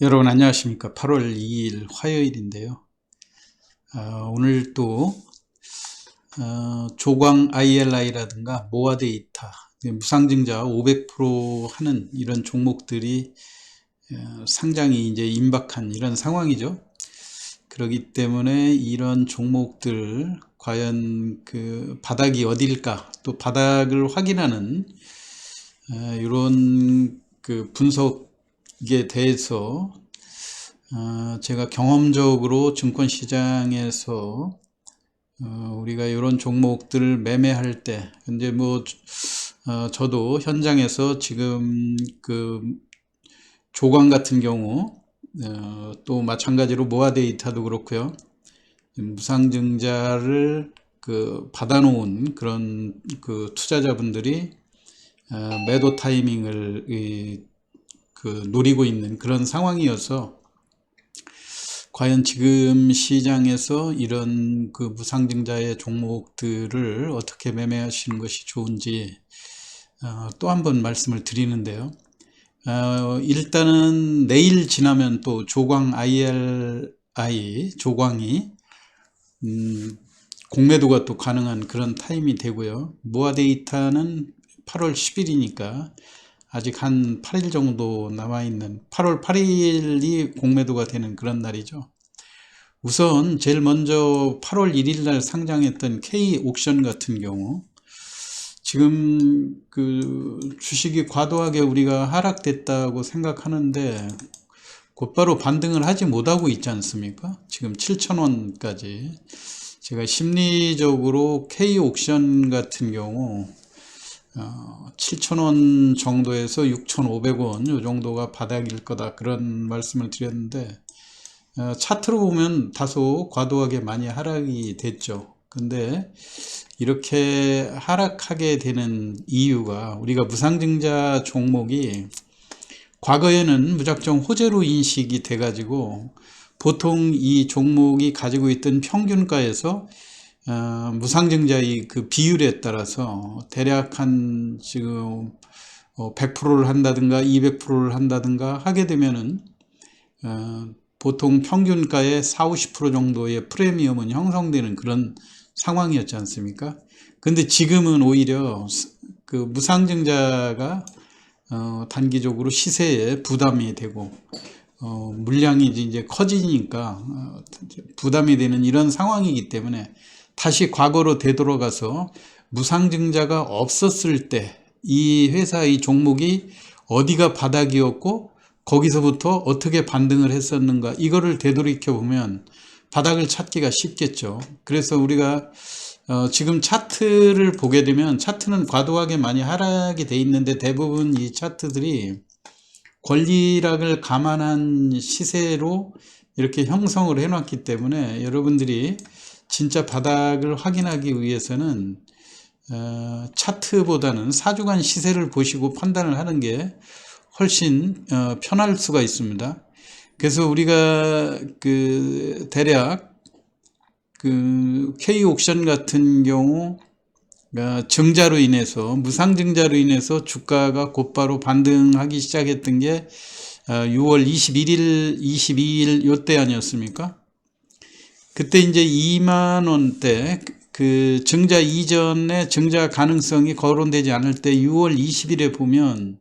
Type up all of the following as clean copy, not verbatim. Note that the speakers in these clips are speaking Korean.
여러분 안녕하십니까. 8월 2일 화요일인데요. 오늘 또 조광 ILI라든가 모아데이터, 무상증자 500% 하는 이런 종목들이 상장이 이제 임박한 이런 상황이죠. 그렇기 때문에 이런 종목들 과연 그 바닥이 어딜까, 또 바닥을 확인하는 이런 그 분석에 대해서 제가 경험적으로 증권시장에서 우리가 이런 종목들을 매매할 때, 근데 뭐 저도 현장에서 지금 그 조광 같은 경우 또 마찬가지로 모아데이터도 그렇고요, 무상증자를 그 받아놓은 그런 그 투자자분들이 매도 타이밍을 그 노리고 있는 그런 상황이어서 과연 지금 시장에서 이런 그 무상증자의 종목들을 어떻게 매매하시는 것이 좋은지 또 한 번 말씀을 드리는데요. 일단은 내일 지나면 또 조광 ILI, 조광이 공매도가 또 가능한 그런 타임이 되고요. 모아데이터는 8월 10일이니까 아직 한 8일 정도 남아있는 8월 8일이 공매도가 되는 그런 날이죠. 우선 제일 먼저 8월 1일 날 상장했던 K옥션 같은 경우, 지금 그 주식이 과도하게 우리가 하락됐다고 생각하는데 곧바로 반등을 하지 못하고 있지 않습니까? 지금 7,000원까지. 제가 심리적으로 K옥션 같은 경우 7,000원 정도에서 6,500원 이 정도가 바닥일 거다, 그런 말씀을 드렸는데 차트로 보면 다소 과도하게 많이 하락이 됐죠. 근데 이렇게 하락하게 되는 이유가, 우리가 무상증자 종목이 과거에는 무작정 호재로 인식이 돼 가지고 보통 이 종목이 가지고 있던 평균가에서 무상증자의 그 비율에 따라서 대략 한 지금 100%를 한다든가 200%를 한다든가 하게 되면은 보통 평균가의 40~50% 정도의 프리미엄은 형성되는 그런 상황이었지 않습니까? 근데 지금은 오히려 그 무상증자가 단기적으로 시세에 부담이 되고 물량이 이제 커지니까 부담이 되는 이런 상황이기 때문에 다시 과거로 되돌아가서 무상증자가 없었을 때 이 회사의 종목이 어디가 바닥이었고 거기서부터 어떻게 반등을 했었는가, 이거를 되돌이켜 보면 바닥을 찾기가 쉽겠죠. 그래서 우리가 지금 차트를 보게 되면 차트는 과도하게 많이 하락이 돼 있는데 대부분 이 차트들이 권리락을 감안한 시세로 이렇게 형성을 해 놨기 때문에 여러분들이 진짜 바닥을 확인하기 위해서는 차트보다는 4주간 시세를 보시고 판단을 하는 게 훨씬 편할 수가 있습니다. 그래서 우리가 그 대략 그 K옥션 같은 경우 증자로 인해서, 무상증자로 인해서 주가가 곧바로 반등하기 시작했던 게 6월 21일, 22일 요때 아니었습니까? 그때 이제 2만 원대, 그 증자 이전에 증자 가능성이 거론되지 않을 때 6월 20일에 보면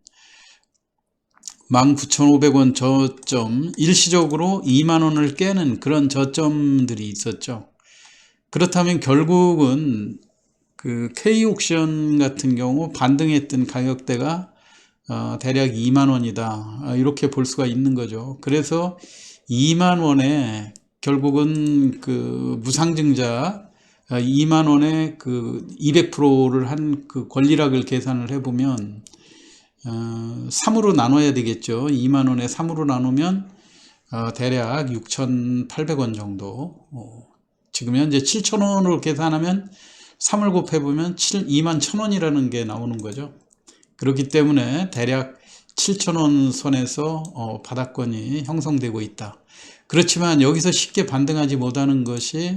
19,500원 저점, 일시적으로 2만 원을 깨는 그런 저점들이 있었죠. 그렇다면 결국은 그 K옥션 같은 경우 반등했던 가격대가 대략 2만 원이다, 이렇게 볼 수가 있는 거죠. 그래서 2만 원에 결국은 그 무상증자 2만 원에 그 200%를 한 그 권리락을 계산을 해보면 3으로 나눠야 되겠죠. 2만 원에 3으로 나누면 대략 6,800원 정도. 지금 현재 7,000원으로 계산하면 3을 곱해보면 2만 1,000원이라는 게 나오는 거죠. 그렇기 때문에 대략 7,000원 선에서 바닥권이 형성되고 있다. 그렇지만 여기서 쉽게 반등하지 못하는 것이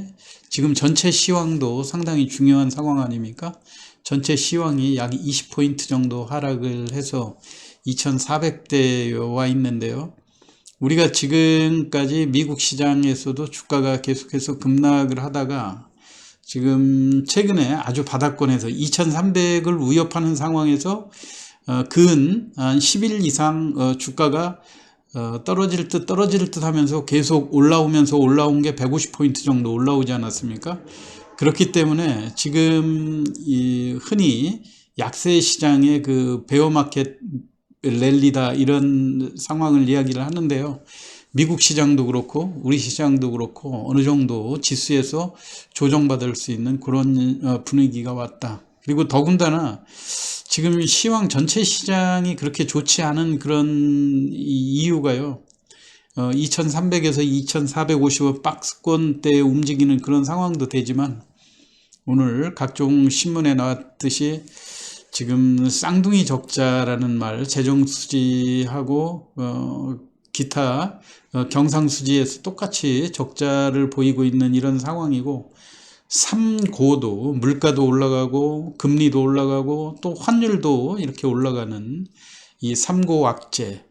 지금 전체 시황도 상당히 중요한 상황 아닙니까? 전체 시황이 약 20포인트 정도 하락을 해서 2,400대에 와 있는데요. 우리가 지금까지 미국 시장에서도 주가가 계속해서 급락을 하다가 지금 최근에 아주 바닥권에서 2300을 위협하는 상황에서 근 한 10일 이상 주가가 떨어질 듯 하면서 계속 올라온 게 150포인트 정도 올라오지 않았습니까? 그렇기 때문에 지금 흔히 약세 시장의 그 베어마켓 랠리다 이런 상황을 이야기를 하는데요. 미국 시장도 그렇고 우리 시장도 그렇고 어느 정도 지수에서 조정받을 수 있는 그런 분위기가 왔다. 그리고 더군다나 지금 시황 전체 시장이 그렇게 좋지 않은 그런 이유가요. 2300에서 2450원 박스권대에 움직이는 그런 상황도 되지만 오늘 각종 신문에 나왔듯이 지금 쌍둥이 적자라는 말, 재정수지하고 기타 경상수지에서 똑같이 적자를 보이고 있는 이런 상황이고, 3고도 물가도 올라가고 금리도 올라가고 또 환율도 이렇게 올라가는 이 3고 악재,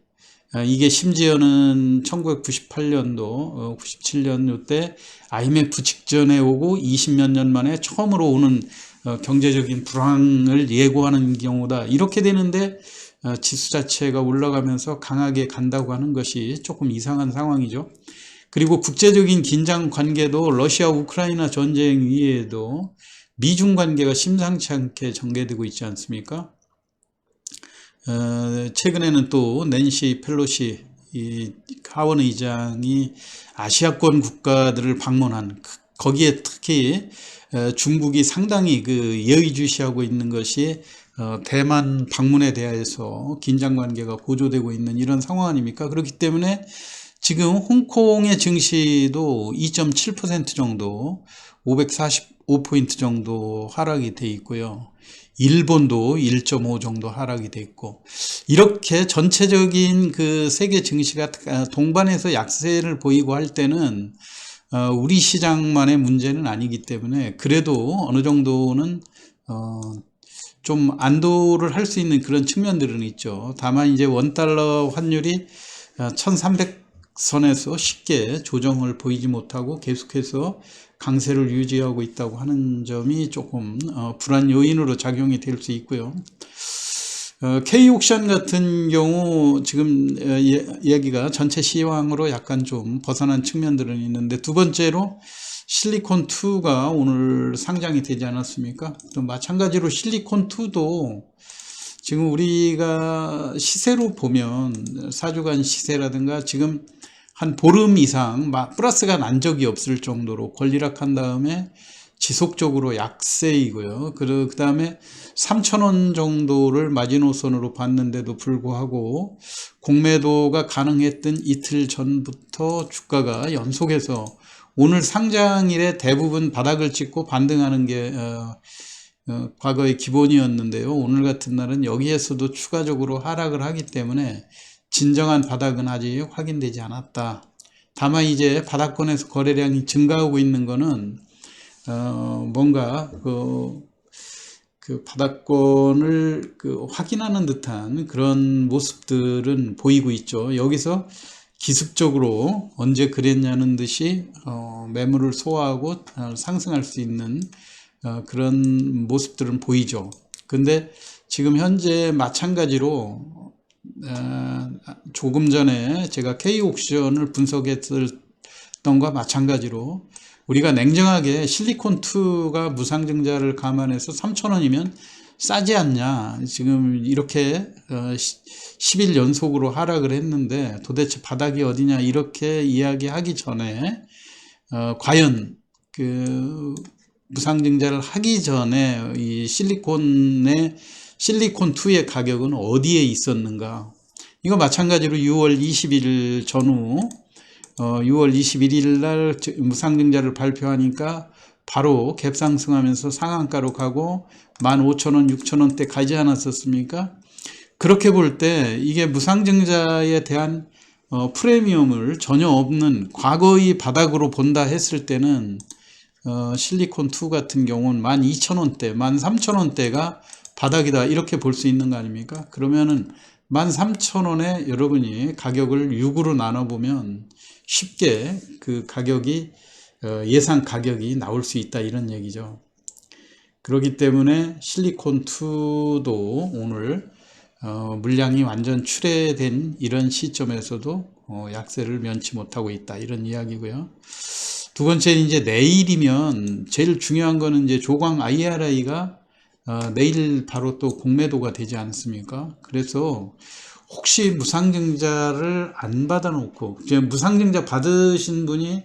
이게 심지어는 1998년도 97년 때 IMF 직전에 오고 20몇 년 만에 처음으로 오는 경제적인 불황을 예고하는 경우다. 이렇게 되는데 지수 자체가 올라가면서 강하게 간다고 하는 것이 조금 이상한 상황이죠. 그리고 국제적인 긴장 관계도 러시아 우크라이나 전쟁 이외에도 미중 관계가 심상치 않게 전개되고 있지 않습니까? 최근에는 또 낸시 펠로시 이 하원 의장이 아시아권 국가들을 방문한, 거기에 특히 중국이 상당히 그 예의주시하고 있는 것이 대만 방문에 대해서 긴장 관계가 고조되고 있는 이런 상황 아닙니까? 그렇기 때문에 지금 홍콩의 증시도 2.7% 정도 545포인트 정도 하락이 돼 있고요. 일본도 1.5 정도 하락이 돼 있고, 이렇게 전체적인 그 세계 증시가 동반해서 약세를 보이고 할 때는 우리 시장만의 문제는 아니기 때문에 그래도 어느 정도는 좀 안도를 할 수 있는 그런 측면들은 있죠. 다만 이제 원달러 환율이 1300선에서 쉽게 조정을 보이지 못하고 계속해서 강세를 유지하고 있다고 하는 점이 조금 불안 요인으로 작용이 될 수 있고요. K옥션 같은 경우 지금 이야기가 전체 시황으로 약간 좀 벗어난 측면들은 있는데, 두 번째로 실리콘2가 오늘 상장이 되지 않았습니까? 또 마찬가지로 실리콘2도 지금 우리가 시세로 보면 4주간 시세라든가 지금 한 보름 이상 플러스가 난 적이 없을 정도로 권리락한 다음에 지속적으로 약세이고요. 그 다음에 3,000원 정도를 마지노선으로 봤는데도 불구하고 공매도가 가능했던 이틀 전부터 주가가 연속해서 오늘 상장일에 대부분 바닥을 찍고 반등하는 게 과거의 기본이었는데요. 오늘 같은 날은 여기에서도 추가적으로 하락을 하기 때문에 진정한 바닥은 아직 확인되지 않았다. 다만 이제 바닥권에서 거래량이 증가하고 있는 거는 뭔가 그 바닥권을 확인하는 듯한 그런 모습들은 보이고 있죠. 여기서 기습적으로 언제 그랬냐는 듯이 매물을 소화하고 상승할 수 있는 그런 모습들은 보이죠. 근데 지금 현재 마찬가지로 조금 전에 제가 K옥션을 분석했던 것과 마찬가지로 우리가 냉정하게 실리콘2가 무상증자를 감안해서 3,000원이면 싸지 않냐, 지금 이렇게 10일 연속으로 하락을 했는데 도대체 바닥이 어디냐 이렇게 이야기하기 전에 과연 그 무상증자를 하기 전에 이 실리콘2의 가격은 어디에 있었는가. 이거 마찬가지로 6월 20일 전후 6월 21일 날 무상증자를 발표하니까 바로 갭상승하면서 상한가로 가고 15,000원, 6,000원대 가지 않았었습니까? 그렇게 볼 때 이게 무상증자에 대한 프리미엄을 전혀 없는 과거의 바닥으로 본다 했을 때는 실리콘2 같은 경우는 12,000원대, 13,000원대가 바닥이다 이렇게 볼 수 있는 거 아닙니까? 그러면은 13,000원에 여러분이 가격을 6으로 나눠보면 쉽게 그 가격이 예상 가격이 나올 수 있다, 이런 얘기죠. 그렇기 때문에 실리콘2도 오늘 물량이 완전 출회된 이런 시점에서도 약세를 면치 못하고 있다, 이런 이야기고요. 두 번째, 이제 내일이면 제일 중요한 거는 이제 조광 IRI가 내일 바로 또 공매도가 되지 않습니까? 그래서 혹시 무상증자를 안 받아놓고, 이제 무상증자 받으신 분이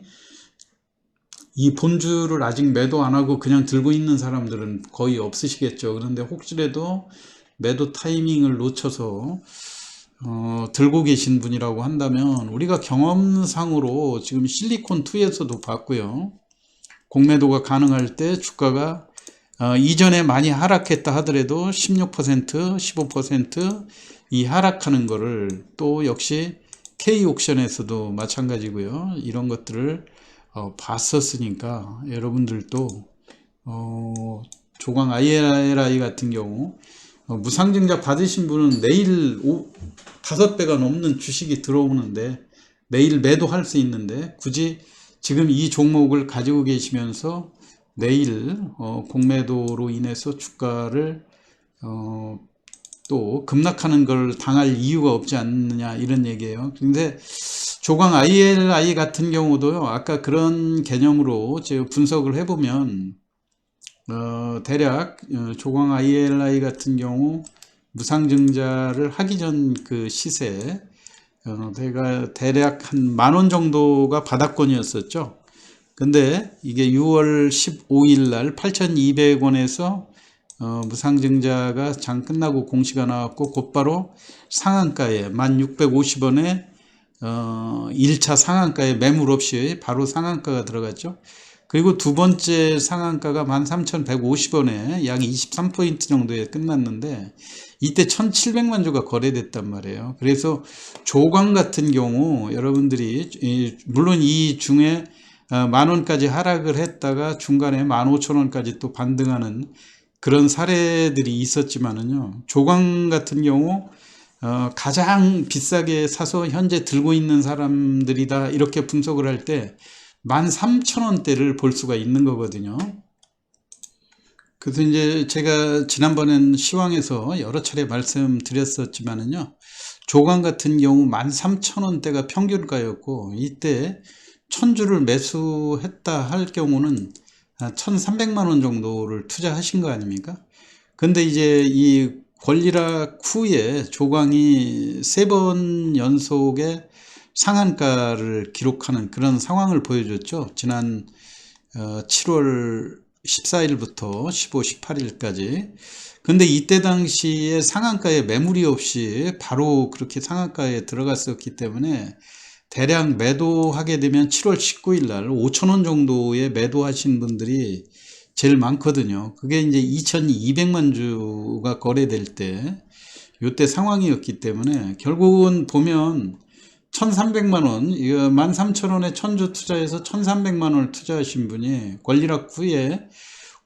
이 본주를 아직 매도 안 하고 그냥 들고 있는 사람들은 거의 없으시겠죠. 그런데 혹시라도 매도 타이밍을 놓쳐서 들고 계신 분이라고 한다면, 우리가 경험상으로 지금 실리콘2에서도 봤고요. 공매도가 가능할 때 주가가 이전에 많이 하락했다 하더라도 16%, 15%이 하락하는 거를 또 역시 K옥션에서도 마찬가지고요. 이런 것들을 봤었으니까 여러분들도 조광 IRI 같은 경우 무상증자 받으신 분은 내일 5배가 넘는 주식이 들어오는데 내일 매도할 수 있는데, 굳이 지금 이 종목을 가지고 계시면서 내일 공매도로 인해서 주가를 또 급락하는 걸 당할 이유가 없지 않느냐, 이런 얘기예요. 근데 조광 ILI 같은 경우도요, 아까 그런 개념으로 제가 분석을 해보면 대략 조광 ILI 같은 경우 무상증자를 하기 전 그 시세 대략 한 10,000원 정도가 바닥권이었었죠. 근데 이게 6월 15일 날 8,200원에서 무상증자가 장 끝나고 공시가 나왔고 곧바로 상한가에 1,650원에 1차 상한가에 매물 없이 바로 상한가가 들어갔죠. 그리고 두 번째 상한가가 13,150원에 약 23% 정도에 끝났는데 이때 1,700만 주가 거래됐단 말이에요. 그래서 조광 같은 경우 여러분들이 물론 이 중에 10,000원까지 하락을 했다가 중간에 15,000원까지 또 반등하는 그런 사례들이 있었지만은요, 조광 같은 경우 가장 비싸게 사서 현재 들고 있는 사람들이다, 이렇게 분석을 할 때 13,000원대를 볼 수가 있는 거거든요. 그래서 이제 제가 지난번엔 시황에서 여러 차례 말씀드렸었지만은요, 조광 같은 경우 13,000원대가 평균가였고, 이때 1,000주를 매수했다 할 경우는 1,300만 원 정도를 투자하신 거 아닙니까? 근데 이제 이 권리락 후에 조광이 3번 연속에 상한가를 기록하는 그런 상황을 보여줬죠. 지난 7월 14일부터 15, 18일까지. 근데 이때 당시에 상한가에 매물이 없이 바로 그렇게 상한가에 들어갔었기 때문에 대략 매도하게 되면 7월 19일 날 5,000원 정도에 매도하신 분들이 제일 많거든요. 그게 이제 2,200만 주가 거래될 때, 요때 상황이었기 때문에 결국은 보면 1,300만 원, 이거 13,000원에 1,000주 투자해서 1,300만 원을 투자하신 분이 권리락 후에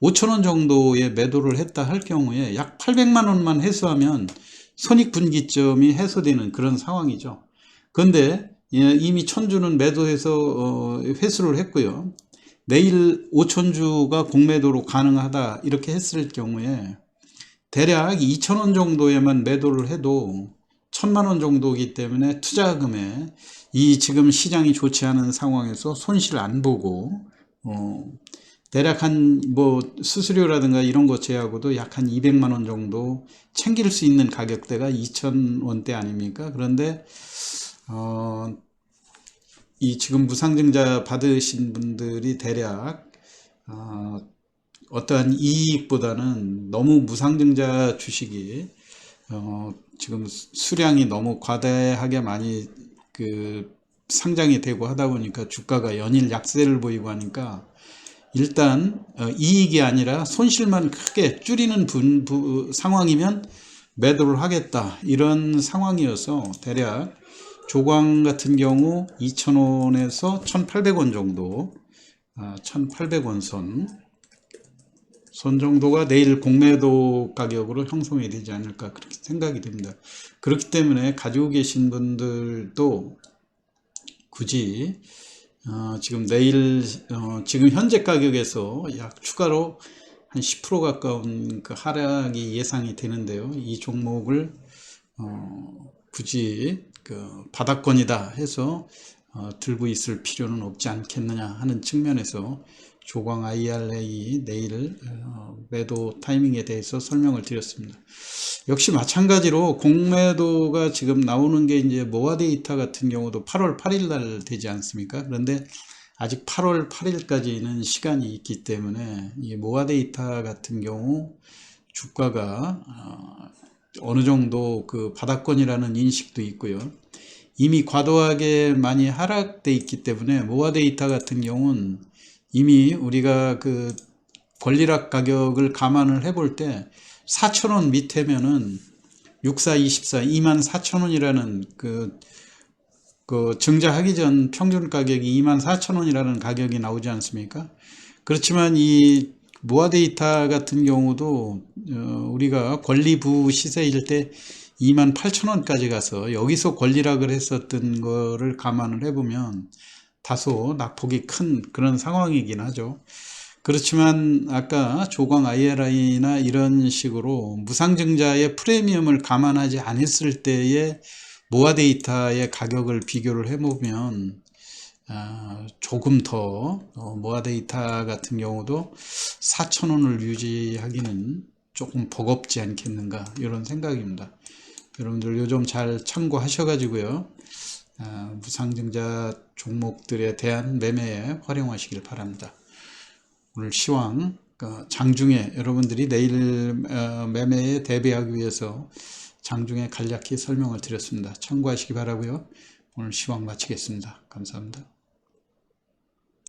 5,000원 정도의 매도를 했다 할 경우에 약 800만 원만 회수하면 손익분기점이 해소되는 그런 상황이죠. 그런데 이미 1,000주는 매도해서 회수를 했고요. 내일 5,000주가 공매도로 가능하다, 이렇게 했을 경우에 대략 2,000원 정도에만 매도를 해도 1,000만 원 정도이기 때문에 투자금에 이 지금 시장이 좋지 않은 상황에서 손실 안 보고 대략 한 뭐 수수료라든가 이런 거 제하고도 약 한 200만 원 정도 챙길 수 있는 가격대가 2,000원대 아닙니까? 그런데 이 지금 무상증자 받으신 분들이 대략 어떠한 이익보다는 너무 무상증자 주식이 지금 수량이 너무 과다하게 많이 상장이 되고 하다 보니까 주가가 연일 약세를 보이고 하니까 일단 이익이 아니라 손실만 크게 줄이는 상황이면 매도를 하겠다, 이런 상황이어서 대략 조광 같은 경우 2,000원에서 1,800원 정도, 1,800원 선 선 정도가 내일 공매도 가격으로 형성이 되지 않을까 그렇게 생각이 됩니다. 그렇기 때문에 가지고 계신 분들도 굳이 지금 내일 지금 현재 가격에서 약 추가로 한 10% 가까운 그 하락이 예상이 되는데요. 이 종목을 굳이 그 바닥권이다 해서 들고 있을 필요는 없지 않겠느냐 하는 측면에서 조광 IRA 내일 매도 타이밍에 대해서 설명을 드렸습니다. 역시 마찬가지로 공매도가 지금 나오는 게 이제 모아 데이터 같은 경우도 8월 8일 날 되지 않습니까? 그런데 아직 8월 8일까지는 시간이 있기 때문에 이 모아 데이터 같은 경우 주가가 어느 정도 그 바닥권이라는 인식도 있고요. 이미 과도하게 많이 하락돼 있기 때문에 모아 데이터 같은 경우는 이미 우리가 그 권리락 가격을 감안을 해볼 때 4,000원 밑에면은 6424 24,000원이라는 그 증자하기 전 평균 가격이 24,000원이라는 가격이 나오지 않습니까? 그렇지만 이 모아 데이터 같은 경우도 우리가 권리부 시세일 때 28,000원까지 가서 여기서 권리락을 했었던 거를 감안을 해보면 다소 낙폭이 큰 그런 상황이긴 하죠. 그렇지만 아까 조광 IRI나 이런 식으로 무상증자의 프리미엄을 감안하지 않았을 때의 모아 데이터의 가격을 비교를 해보면 조금 더 모아 데이터 같은 경우도 4,000원을 유지하기는 조금 버겁지 않겠는가 이런 생각입니다. 여러분들 요즘 잘 참고하셔가지고요. 무상증자 종목들에 대한 매매에 활용하시길 바랍니다. 오늘 시황 장중에 여러분들이 내일 매매에 대비하기 위해서 장중에 간략히 설명을 드렸습니다. 참고하시기 바라고요. 오늘 시황 마치겠습니다. 감사합니다.